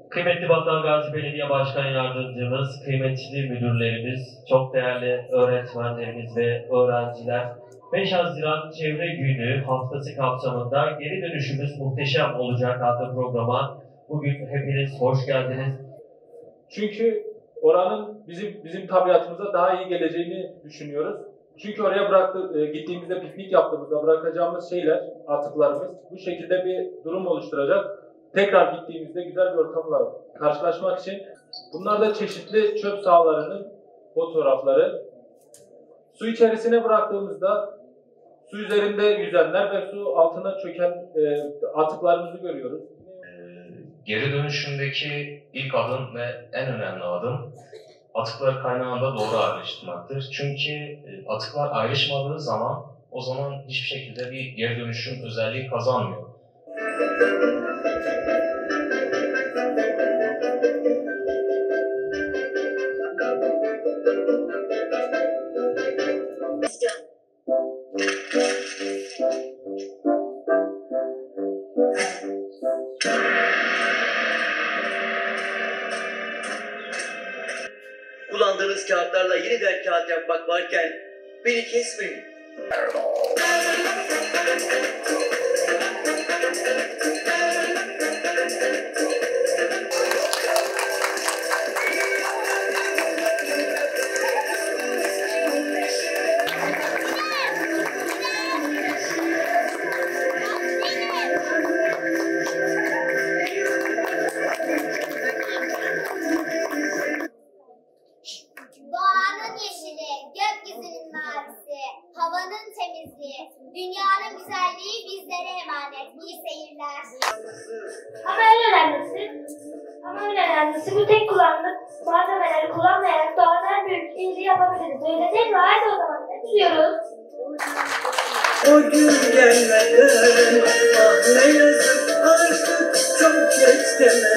Kıymetli Battal Gazi Belediye Başkan Yardımcımız, kıymetli müdürlerimiz, çok değerli öğretmenlerimiz ve öğrenciler, 5 Haziran Çevre Günü haftası kapsamında Geri Dönüşümüz Muhteşem Olacak adlı programa bugün hepiniz hoş geldiniz. Çünkü oranın bizim tabiatımıza daha iyi geleceğini düşünüyoruz. Çünkü oraya gittiğimizde, piknik yaptığımızda bırakacağımız şeyler, atıklarımız bu şekilde bir durum oluşturacak. Tekrar gittiğimizde güzel bir ortamla karşılaşmak için bunlar da çeşitli çöp sahalarının fotoğrafları. Su içerisine bıraktığımızda su üzerinde yüzenler ve su altına çöken atıklarımızı görüyoruz. Geri dönüşümdeki ilk adım ve en önemli adım atıkları kaynağında doğru ayrıştırmaktır. Çünkü atıklar ayrışmadığı zaman o zaman hiçbir şekilde bir geri dönüşüm özelliği kazanmıyor. Kullandığınız kağıtlarla yeniden kağıt yapmak varken beni kesmeyin. Doğanın yeşili, gökyüzünün mavisi, havanın temizliği, dünyanın güzelliği bizlere emanet. İyi seyirler. Ama en önemlisi bu tek kullanımlık malzemeleri kullanmayarak doğanın en büyük iyiliği yapabiliriz. Öyle değil mi? Haydi o zaman ne diyoruz? O gün gelmeden ah ne yazık artık çok geç deme.